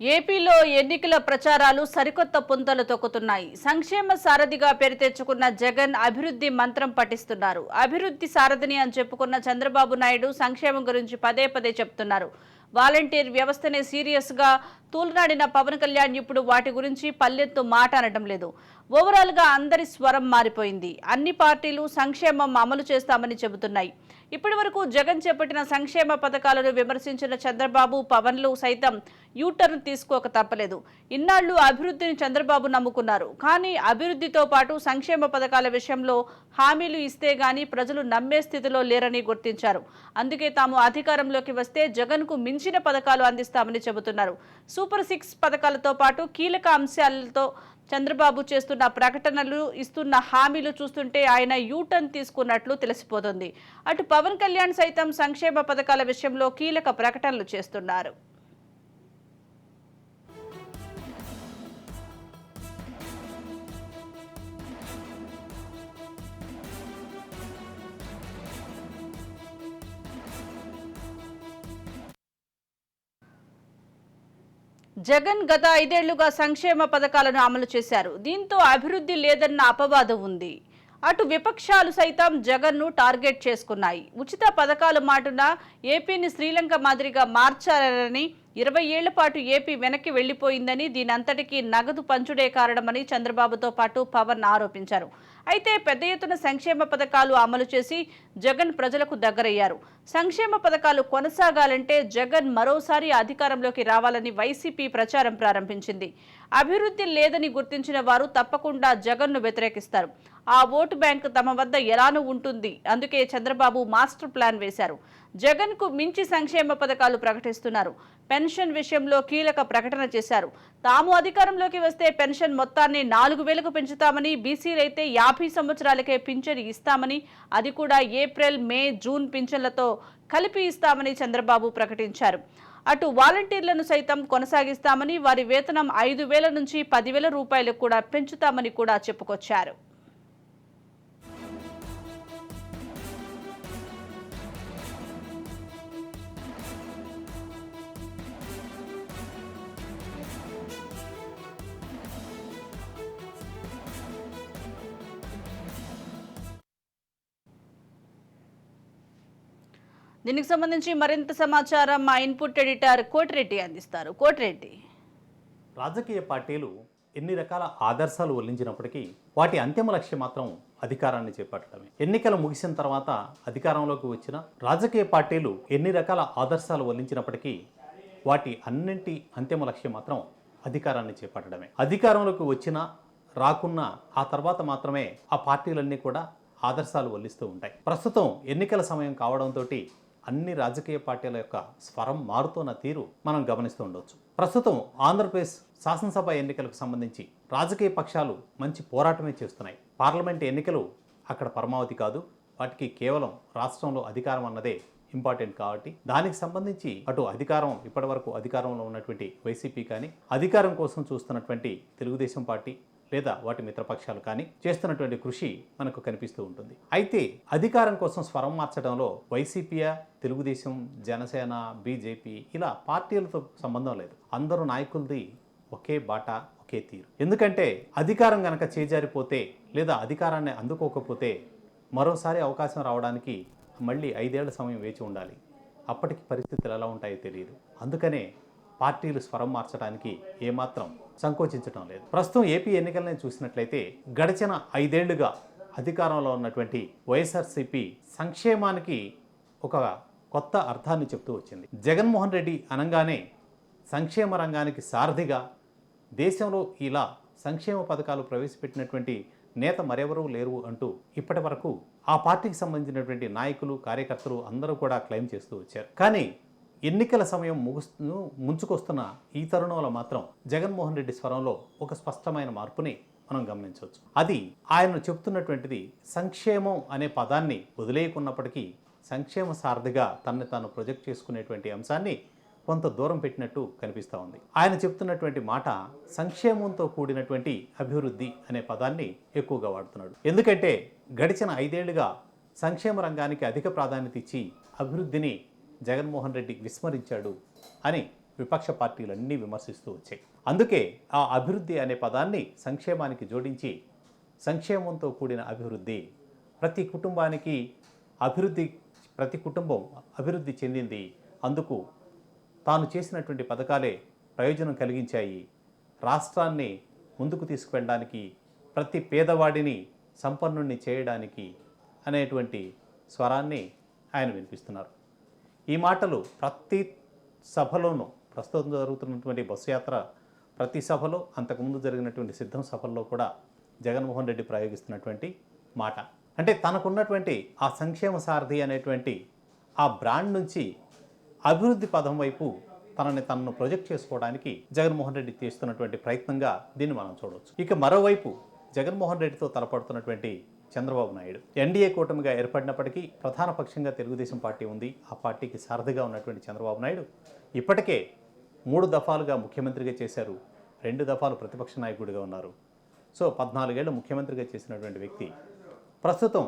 ఏపీలో ఎన్నికల ప్రచారాలు సరికొత్త పుంతలు తొక్కుతున్నాయి. సంక్షేమ సారథిగా పేరు తెచ్చుకున్న జగన్ అభివృద్ధి మంత్రం పఠిస్తున్నారు. అభివృద్ధి సారథిని అని చెప్పుకున్న చంద్రబాబు నాయుడు సంక్షేమం గురించి పదే పదే చెప్తున్నారు. వాలంటీర్ వ్యవస్థనే సీరియస్ గా తూలనాడిన పవన్ కళ్యాణ్ ఇప్పుడు వాటి గురించి పల్లెత్తు మాట అనడం లేదు. ఓవరాల్ గా అందరి స్వరం మారిపోయింది. అన్ని పార్టీలు సంక్షేమం అమలు చేస్తామని చెబుతున్నాయి. ఇప్పటి వరకు జగన్ చేపట్టిన సంక్షేమ పథకాలను విమర్శించిన చంద్రబాబు, పవన్లు సైతం యూటర్న్ తీసుకోక తప్పలేదు. ఇన్నాళ్లు అభివృద్ధిని చంద్రబాబు నమ్ముకున్నారు. కానీ అభివృద్ధితో పాటు సంక్షేమ పథకాల విషయంలో హామీలు ఇస్తే గానీ ప్రజలు నమ్మే స్థితిలో లేరని గుర్తించారు. అందుకే తాము అధికారంలోకి వస్తే జగన్కు మించిన పథకాలు అందిస్తామని చెబుతున్నారు. సూపర్ 6 పథకాలతో పాటు కీలక అంశాలతో చంద్రబాబు చేస్తున్న ప్రకటనలు, ఇస్తున్న హామీలు చూస్తుంటే ఆయన యూటర్న్ తీసుకున్నట్లు తెలిసిపోతుంది. అటు పవన్ కళ్యాణ్ సైతం సంక్షేమ పథకాల విషయంలో కీలక ప్రకటనలు చేస్తున్నారు. జగన్ గత 5 ఏళ్లుగా సంక్షేమ పథకాలను అమలు చేశారు. దీంతో అభివృద్ధి లేదన్న అపవాదం ఉంది. అటు విపక్షాలు సైతం జగన్ను టార్గెట్ చేసుకున్నాయి. ఉచిత పథకాలు మాటున ఏపీని శ్రీలంక మాదిరిగా మార్చారని, 20 ఏళ్ల పాటు ఏపీ వెనక్కి వెళ్లిపోయిందని, దీనంతటికీ నగదు పంచుడే కారణమని చంద్రబాబుతో పాటు పవన్ ఆరోపించారు. అయితే పెద్ద ఎత్తున సంక్షేమ పథకాలు అమలు చేసి జగన్ ప్రజలకు దగ్గరయ్యారు. సంక్షేమ పథకాలు కొనసాగాలంటే జగన్ మరోసారి అధికారంలోకి రావాలని వైసీపీ ప్రచారం ప్రారంభించింది. అభివృద్ధి లేదని గుర్తించిన వారు తప్పకుండా జగన్ను వ్యతిరేకిస్తారు. ఆ ఓటు బ్యాంక్ తమ వద్ద ఎలానూ ఉంటుంది. అందుకే చంద్రబాబు మాస్టర్ ప్లాన్ వేశారు. జగన్కు మించి సంక్షేమ పథకాలు ప్రకటిస్తున్నారు. పెన్షన్ విషయంలో కీలక ప్రకటన చేశారు. తాము అధికారంలోకి వస్తే పెన్షన్ మొత్తాన్ని 4,000కు పెంచుతామని, బీసీలైతే 50 సంవత్సరాలకే పింఛను ఇస్తామని, అది కూడా ఏప్రిల్, మే, జూన్ పింఛన్లతో కలిపి ఇస్తామని చంద్రబాబు ప్రకటించారు. అటు వాలంటీర్లను సైతం కొనసాగిస్తామని, వారి వేతనం 5,000 నుంచి 10,000 రూపాయలకు కూడా పెంచుతామని కూడా చెప్పుకొచ్చారు. దీనికి సంబంధించి మరింత సమాచారం మా ఇన్పుట్ ఎడిటర్ కోటిరెడ్డి అందిస్తారు. కోటిరెడ్డి, రాజకీయ పార్టీలు ఎన్ని రకాల ఆదర్శాలు వల్లించినప్పటికీ వాటి అంతిమ లక్ష్యం మాత్రం అధికారాన్ని చేపట్టడమే. ఎన్నికలు ముగిసిన తర్వాత అధికారంలోకి వచ్చిన రాజకీయ పార్టీలు ఎన్ని రకాల ఆదర్శాలు వల్లించినప్పటికీ వాటి అన్నింటి అంతిమ లక్ష్యం మాత్రం అధికారాన్ని చేపట్టడమే. అధికారంలోకి వచ్చినా రాకున్నా ఆ తర్వాత మాత్రమే ఆ పార్టీలన్నీ కూడా ఆదర్శాలు వల్లిస్తూ ఉంటాయి. ప్రస్తుతం ఎన్నికల సమయం కావడంతో అన్ని రాజకీయ పార్టీల యొక్క స్వరం మారుతున్న తీరు మనం గమనిస్తూ ఉండవచ్చు. ప్రస్తుతం ఆంధ్రప్రదేశ్ శాసనసభ ఎన్నికలకు సంబంధించి రాజకీయ పక్షాలు మంచి పోరాటమే చేస్తున్నాయి. పార్లమెంట్ ఎన్నికలు అక్కడ పరమావధి కాదు, వాటికి కేవలం రాష్ట్రంలో అధికారం అన్నదే ఇంపార్టెంట్. కాబట్టి దానికి సంబంధించి అటు అధికారం ఇప్పటి వరకు అధికారంలో ఉన్నటువంటి వైసీపీ కానీ, అధికారం కోసం చూస్తున్నటువంటి తెలుగుదేశం పార్టీ లేదా వాటి మిత్రపక్షాలు కానీ చేస్తున్నటువంటి కృషి మనకు కనిపిస్తూ ఉంటుంది. అయితే అధికారం కోసం స్వరం మార్చడంలో వైసీపీయా, తెలుగుదేశం, జనసేన, బీజేపీ ఇలా పార్టీలతో సంబంధం లేదు. అందరూ నాయకులది ఒకే బాట, ఒకే తీరు. ఎందుకంటే అధికారం గనక చేజారిపోతే లేదా అధికారాన్ని అందుకోకపోతే మరోసారి అవకాశం రావడానికి మళ్ళీ 5 ఏళ్ల సమయం వేచి ఉండాలి. అప్పటికి పరిస్థితులు ఎలా ఉంటాయో తెలియదు. అందుకనే పార్టీలు స్వరం మార్చడానికి ఏమాత్రం సంకోచించడం లేదు. ప్రస్తుతం ఏపీ ఎన్నికలను చూసినట్లయితే గడిచిన 5 ఏళ్లుగా అధికారంలో ఉన్నటువంటి వైఎస్ఆర్సీపీ సంక్షేమానికి ఒక కొత్త అర్థాన్ని చెప్తూ వచ్చింది. జగన్మోహన్ రెడ్డి అనగానే సంక్షేమ రంగానికి సారథిగా దేశంలో ఇలా సంక్షేమ పథకాలు ప్రవేశపెట్టినటువంటి నేత మరెవరూ లేరు అంటూ ఇప్పటి వరకు ఆ పార్టీకి సంబంధించినటువంటి నాయకులు, కార్యకర్తలు అందరూ కూడా క్లెయిమ్ చేస్తూ వచ్చారు. కానీ ఎన్నికల సమయం ముంచుకొస్తున్న ఈ తరుణంలో మాత్రం జగన్మోహన్ రెడ్డి స్వరంలో ఒక స్పష్టమైన మార్పుని మనం గమనించవచ్చు. అది ఆయన చెప్తున్నటువంటిది సంక్షేమం అనే పదాన్ని వదిలేయకున్నప్పటికీ సంక్షేమ సారథిగా తనని తాను ప్రొజెక్ట్ చేసుకునేటువంటి అంశాన్ని కొంత దూరం పెట్టినట్టు కనిపిస్తూ ఉంది. ఆయన చెప్తున్నటువంటి మాట సంక్షేమంతో కూడినటువంటి అభివృద్ధి అనే పదాన్ని ఎక్కువగా వాడుతున్నాడు. ఎందుకంటే గడిచిన 5 ఏళ్లుగా సంక్షేమ రంగానికి అధిక ప్రాధాన్యత ఇచ్చి అభివృద్ధిని జగన్మోహన్ రెడ్డి విస్మరించాడు అని విపక్ష పార్టీలన్నీ విమర్శిస్తూ వచ్చాయి. అందుకే ఆ అభివృద్ధి అనే పదాన్ని సంక్షేమానికి జోడించి సంక్షేమంతో కూడిన అభివృద్ధి, ప్రతి కుటుంబానికి అభివృద్ధి, ప్రతి కుటుంబం అభివృద్ధి చెందింది, అందుకు తాను చేసినటువంటి పథకాలే ప్రయోజనం కలిగించాయి, రాష్ట్రాన్ని ముందుకు తీసుకువెళ్ళడానికి, ప్రతి పేదవాడిని సంపన్నుణ్ణి చేయడానికి అనేటువంటి స్వరాన్ని ఆయన వినిపిస్తున్నారు. ఈ మాటలు ప్రతి సభలోనూ, ప్రస్తుతం జరుగుతున్నటువంటి బస్సు యాత్ర ప్రతి సభలో, అంతకుముందు జరిగినటువంటి సిద్ధం సభల్లో కూడా జగన్మోహన్ రెడ్డి ప్రయోగిస్తున్నటువంటి మాట. అంటే తనకున్నటువంటి ఆ సంక్షేమ సారథి అనేటువంటి ఆ బ్రాండ్ నుంచి అభివృద్ధి పదం వైపు తనను ప్రొజెక్ట్ చేసుకోవడానికి జగన్మోహన్ రెడ్డి చేస్తున్నటువంటి ప్రయత్నంగా దీన్ని మనం చూడవచ్చు. ఇక మరోవైపు జగన్మోహన్ రెడ్డితో తలపడుతున్నటువంటి చంద్రబాబు నాయుడు ఎన్డీఏ కూటమిగా ఏర్పడినప్పటికీ ప్రధాన పక్షంగా తెలుగుదేశం పార్టీ ఉంది. ఆ పార్టీకి సారథిగా ఉన్నటువంటి చంద్రబాబు నాయుడు ఇప్పటికే 3 దఫాలుగా ముఖ్యమంత్రిగా చేశారు, 2 దఫాలు ప్రతిపక్ష నాయకుడిగా ఉన్నారు. సో 14 ఏళ్ళు ముఖ్యమంత్రిగా చేసినటువంటి వ్యక్తి ప్రస్తుతం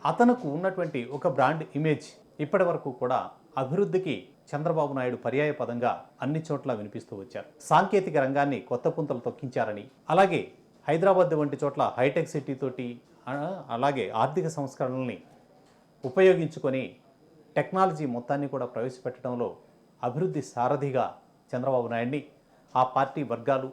అతనుకు ఉన్నటువంటి ఒక బ్రాండ్ ఇమేజ్ ఇప్పటి వరకు కూడా అభివృద్ధికి చంద్రబాబు నాయుడు పర్యాయ పదంగా అన్ని చోట్ల వినిపిస్తూ వచ్చారు. సాంకేతిక రంగాన్ని కొత్త పుంతలు తొక్కించారని, అలాగే హైదరాబాద్ వంటి చోట్ల హైటెక్ సిటీ తోటి, అలాగే ఆర్థిక సంస్కరణల్ని ఉపయోగించుకొని టెక్నాలజీ మొత్తాన్ని కూడా ప్రవేశపెట్టడంలో అభివృద్ధి సారథిగా చంద్రబాబు నాయుడిని ఆ పార్టీ వర్గాలు,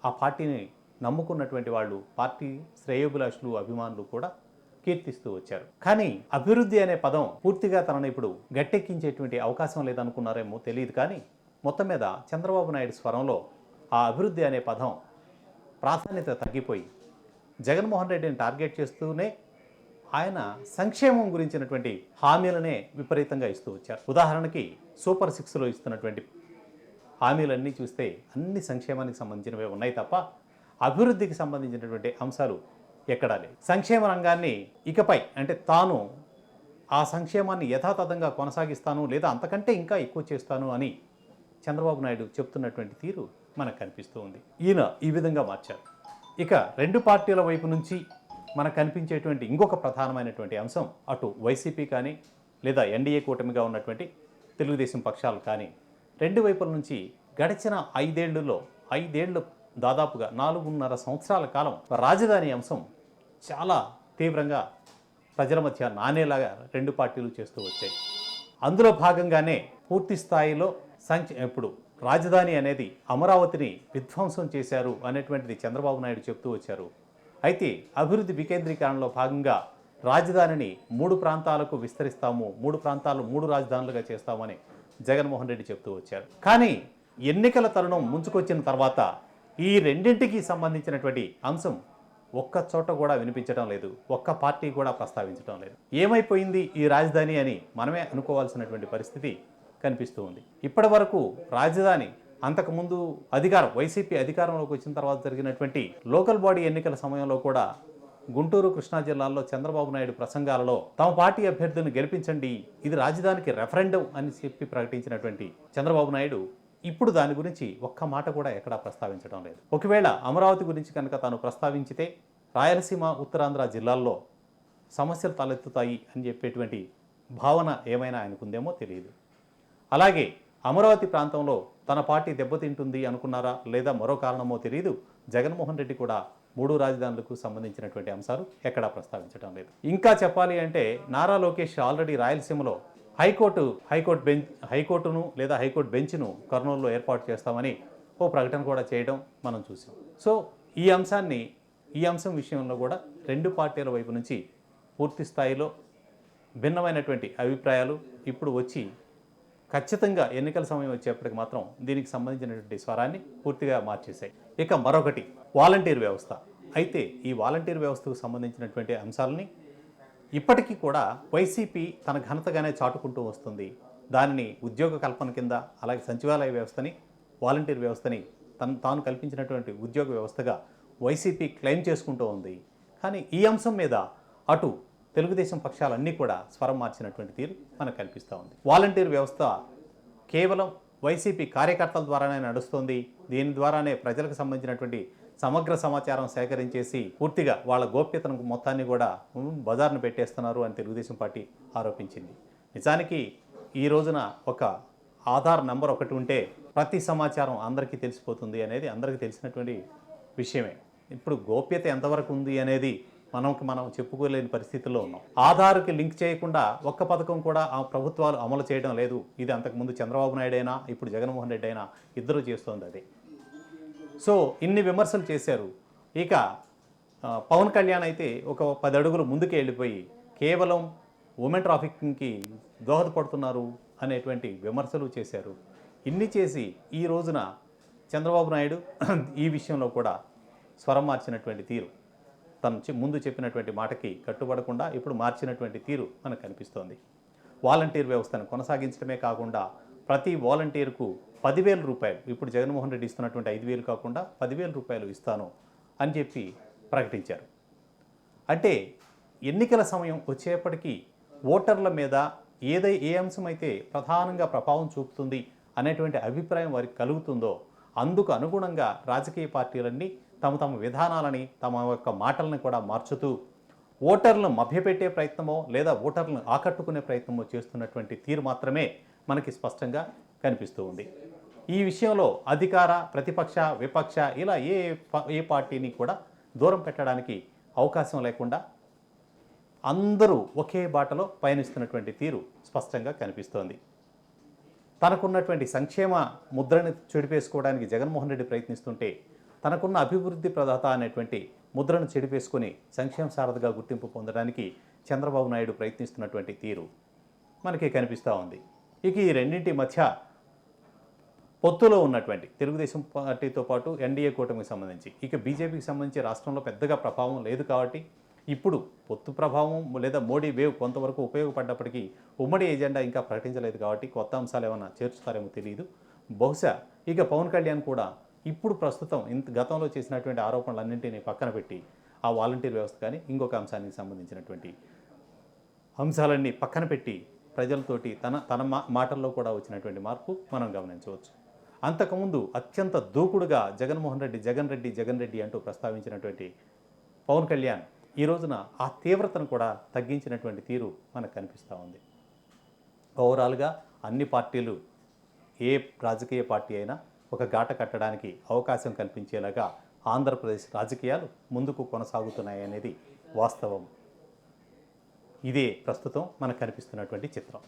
ఆ పార్టీని నమ్ముకున్నటువంటి వాళ్ళు, పార్టీ శ్రేయోభిలాషులు, అభిమానులు కూడా కీర్తిస్తూ వచ్చారు. కానీ అభివృద్ధి అనే పదం పూర్తిగా తనను ఇప్పుడు గట్టెక్కించేటువంటి అవకాశం లేదనుకున్నారేమో తెలియదు. కానీ మొత్తం మీద చంద్రబాబు నాయుడు స్వరంలో ఆ అభివృద్ధి అనే పదం ప్రాధాన్యత తగ్గిపోయి జగన్మోహన్ రెడ్డిని టార్గెట్ చేస్తూనే ఆయన సంక్షేమం గురించినటువంటి హామీలనే విపరీతంగా ఇస్తూ వచ్చారు. ఉదాహరణకి సూపర్ 6లో ఇస్తున్నటువంటి హామీలన్నీ చూస్తే అన్ని సంక్షేమానికి సంబంధించినవే ఉన్నాయి తప్ప అభివృద్ధికి సంబంధించినటువంటి అంశాలు ఎక్కడా లేవు. సంక్షేమ రంగాన్ని ఇకపై అంటే తాను ఆ సంక్షేమాన్ని యథాతథంగా కొనసాగిస్తాను, లేదా అంతకంటే ఇంకా ఎక్కువ చేస్తాను అని చంద్రబాబు నాయుడు చెప్తున్నటువంటి తీరు మనకు కనిపిస్తూ ఉంది. ఈయన ఈ విధంగా మార్చారు. ఇక 2 పార్టీల వైపు నుంచి మనకు కనిపించేటువంటి ఇంకొక ప్రధానమైనటువంటి అంశం, అటు వైసీపీ కానీ లేదా ఎన్డీఏ కూటమిగా ఉన్నటువంటి తెలుగుదేశం పక్షాలు కానీ 2 వైపుల నుంచి గడిచిన 5 ఏళ్ళు దాదాపుగా 4.5 సంవత్సరాల కాలం రాజధాని అంశం చాలా తీవ్రంగా ప్రజల మధ్య నానేలాగా 2 పార్టీలు చేస్తూ వచ్చాయి. అందులో భాగంగానే పూర్తి స్థాయిలో ఇప్పుడు రాజధాని అనేది అమరావతిని విధ్వంసం చేశారు అనేటువంటిది చంద్రబాబు నాయుడు చెప్తూ వచ్చారు. అయితే అభివృద్ధి వికేంద్రీకరణలో భాగంగా రాజధానిని 3 ప్రాంతాలకు విస్తరిస్తాము, 3 ప్రాంతాలు 3 రాజధానులుగా చేస్తామని జగన్మోహన్ రెడ్డి చెప్తూ వచ్చారు. కానీ ఎన్నికల తరుణం ముంచుకొచ్చిన తర్వాత ఈ రెండింటికి సంబంధించినటువంటి అంశం ఒక్క చోట కూడా వినిపించడం లేదు, ఒక్క పార్టీ కూడా ప్రస్తావించడం లేదు. ఏమైపోయింది ఈ రాజధాని అని మనమే అనుకోవాల్సినటువంటి పరిస్థితి కనిపిస్తూ ఉంది. ఇప్పటి వరకు రాజధాని అంతకుముందు వైసీపీ అధికారంలోకి వచ్చిన తర్వాత జరిగినటువంటి లోకల్ బాడీ ఎన్నికల సమయంలో కూడా గుంటూరు, కృష్ణా జిల్లాల్లో చంద్రబాబు నాయుడు ప్రసంగాలలో తమ పార్టీ అభ్యర్థిని గెలిపించండి, ఇది రాజధానికి రెఫరెండం అని చెప్పి ప్రకటించినటువంటి చంద్రబాబు నాయుడు ఇప్పుడు దాని గురించి ఒక్క మాట కూడా ఎక్కడా ప్రస్తావించడం లేదు. ఒకవేళ అమరావతి గురించి కనుక తాను ప్రస్తావించితే రాయలసీమ, ఉత్తరాంధ్ర జిల్లాల్లో సమస్యలు తలెత్తుతాయి అని చెప్పేటువంటి భావన ఏమైనా ఆయనకుందేమో తెలియదు. అలాగే అమరావతి ప్రాంతంలో తన పార్టీ దెబ్బతింటుంది అనుకున్నారా లేదా మరో కారణమో తెలియదు, జగన్మోహన్ రెడ్డి కూడా 3 రాజధానులకు సంబంధించినటువంటి అంశాలు ఎక్కడా ప్రస్తావించడం లేదు. ఇంకా చెప్పాలి అంటే నారా లోకేష్ ఆల్రెడీ రాయలసీమలో హైకోర్టును లేదా హైకోర్టు బెంచ్ను కర్నూలులో ఏర్పాటు చేస్తామని ఓ ప్రకటన కూడా చేయడం మనం చూసాం. సో ఈ అంశం విషయంలో కూడా 2 పార్టీల వైపు నుంచి పూర్తి స్థాయిలో భిన్నమైనటువంటి అభిప్రాయాలు ఇప్పుడు వచ్చి ఖచ్చితంగా ఎన్నికల సమయం వచ్చేప్పటికి మాత్రం దీనికి సంబంధించినటువంటి స్వరాన్ని పూర్తిగా మార్చేశాయి. ఇక మరొకటి వాలంటీర్ వ్యవస్థ. అయితే ఈ వాలంటీర్ వ్యవస్థకు సంబంధించినటువంటి అంశాలని ఇప్పటికీ కూడా వైసీపీ తన ఘనతగానే చాటుకుంటూ వస్తుంది. దానిని ఉద్యోగ కల్పన కింద, అలాగే సచివాలయ వ్యవస్థని, వాలంటీర్ వ్యవస్థని తాను కల్పించినటువంటి ఉద్యోగ వ్యవస్థగా వైసీపీ క్లెయిమ్ చేసుకుంటూ ఉంది. కానీ ఈ అంశం మీద అటు తెలుగుదేశం పక్షాలన్నీ కూడా స్వరం మార్చినటువంటి తీరు మనకు కల్పిస్తూ ఉంది. వాలంటీర్ వ్యవస్థ కేవలం వైసీపీ కార్యకర్తల ద్వారానే నడుస్తుంది. దీని ద్వారానే ప్రజలకు సంబంధించినటువంటి సమగ్ర సమాచారం సేకరించేసి పూర్తిగా వాళ్ళ గోప్యతను మొత్తాన్ని కూడా బజార్ను పెట్టేస్తున్నారు అని తెలుగుదేశం పార్టీ ఆరోపించింది. నిజానికి ఈ రోజున ఒక ఆధార్ నెంబర్ ఒకటి ఉంటే ప్రతి సమాచారం అందరికీ తెలిసిపోతుంది అనేది అందరికీ తెలిసినటువంటి విషయమే. ఇప్పుడు గోప్యత ఎంతవరకు ఉంది అనేది మనం చెప్పుకోలేని పరిస్థితుల్లో ఉన్నాం. ఆధార్కి లింక్ చేయకుండా ఒక్క పథకం కూడా ఆ ప్రభుత్వాలు అమలు చేయడం లేదు. ఇది అంతకుముందు చంద్రబాబు నాయుడు అయినా ఇప్పుడు జగన్మోహన్ రెడ్డి అయినా ఇద్దరు చేస్తోంది అది. సో ఇన్ని విమర్శలు చేశారు. ఇక పవన్ కళ్యాణ్ అయితే ఒక 10 అడుగులు ముందుకు వెళ్ళిపోయి కేవలం ఉమెన్ ట్రాఫికింగ్కి దోహదపడుతున్నారు అనేటువంటి విమర్శలు చేశారు. ఇన్ని చేసి ఈ రోజున చంద్రబాబు నాయుడు ఈ విషయంలో కూడా స్వరం మార్చినటువంటి తీరు, తను ముందు చెప్పినటువంటి మాటకి కట్టుబడకుండా ఇప్పుడు మార్చినటువంటి తీరు మనకు కనిపిస్తోంది. వాలంటీర్ వ్యవస్థను కొనసాగించడమే కాకుండా ప్రతి వాలంటీర్కు 10,000 రూపాయలు, ఇప్పుడు జగన్మోహన్ రెడ్డి ఇస్తున్నటువంటి 5,000 కాకుండా 10,000 రూపాయలు ఇస్తాను అని చెప్పి ప్రకటించారు. అంటే ఎన్నికల సమయం వచ్చేప్పటికీ ఓటర్ల మీద ఏ అంశమైతే ప్రధానంగా ప్రభావం చూపుతుంది అనేటువంటి అభిప్రాయం వారికి కలుగుతుందో అందుకు అనుగుణంగా రాజకీయ పార్టీలన్నీ తమ విధానాలని తమ యొక్క మాటలను కూడా మార్చుతూ ఓటర్లను మభ్యపెట్టే ప్రయత్నమో లేదా ఓటర్లను ఆకట్టుకునే ప్రయత్నమో చేస్తున్నటువంటి తీరు మాత్రమే మనకి స్పష్టంగా కనిపిస్తూ ఉంది. ఈ విషయంలో అధికార, ప్రతిపక్ష, విపక్ష ఇలా ఏ పార్టీని కూడా దూరం పెట్టడానికి అవకాశం లేకుండా అందరూ ఒకే బాటలో పయనిస్తున్నటువంటి తీరు స్పష్టంగా కనిపిస్తోంది. తనకున్నటువంటి సంక్షేమ ముద్రని చెడిపేసుకోవడానికి జగన్మోహన్ రెడ్డి ప్రయత్నిస్తుంటే తనకున్న అభివృద్ధి ప్రదాత అనేటువంటి ముద్రను చెడిపేసుకొని సంక్షేమ సారథిగా గుర్తింపు పొందడానికి చంద్రబాబు నాయుడు ప్రయత్నిస్తున్నటువంటి తీరు మనకి కనిపిస్తూ ఉంది. ఇక ఈ రెండింటి మధ్య పొత్తులో ఉన్నటువంటి తెలుగుదేశం పార్టీతో పాటు ఎన్డీఏ కూటమికి సంబంధించి ఇక బీజేపీకి సంబంధించి రాష్ట్రంలో పెద్దగా ప్రభావం లేదు కాబట్టి ఇప్పుడు పొత్తు ప్రభావం లేదా మోడీ వేవ్ కొంతవరకు ఉపయోగపడ్డప్పటికీ ఉమ్మడి ఎజెండా ఇంకా ప్రకటించలేదు కాబట్టి కొత్త అంశాలు ఏమైనా చేర్చుతారేమో తెలియదు. బహుశా ఇక పవన్ కళ్యాణ్ కూడా ఇప్పుడు ప్రస్తుతం గతంలో చేసినటువంటి ఆరోపణలన్నింటినీ పక్కన పెట్టి ఆ వాలంటీర్ వ్యవస్థ కానీ ఇంకొక అంశానికి సంబంధించినటువంటి అంశాలన్నీ పక్కన పెట్టి ప్రజలతోటి తన మాటల్లో కూడా వచ్చినటువంటి మార్పు మనం గమనించవచ్చు. అంతకుముందు అత్యంత దూకుడుగా జగన్ రెడ్డి అంటూ ప్రస్తావించినటువంటి పవన్ కళ్యాణ్ ఈ రోజున ఆ తీవ్రతను కూడా తగ్గించినటువంటి తీరు మనకు కనిపిస్తూ ఉంది. ఓవరాల్గా అన్ని పార్టీలు ఏ రాజకీయ పార్టీ అయినా ఒక గాట కట్టడానికి అవకాశం కల్పించేలాగా ఆంధ్రప్రదేశ్ రాజకీయాలు ముందుకు కొనసాగుతున్నాయి అనేది వాస్తవం. ఇదే ప్రస్తుతం మనకు కనిపిస్తున్నటువంటి చిత్రం.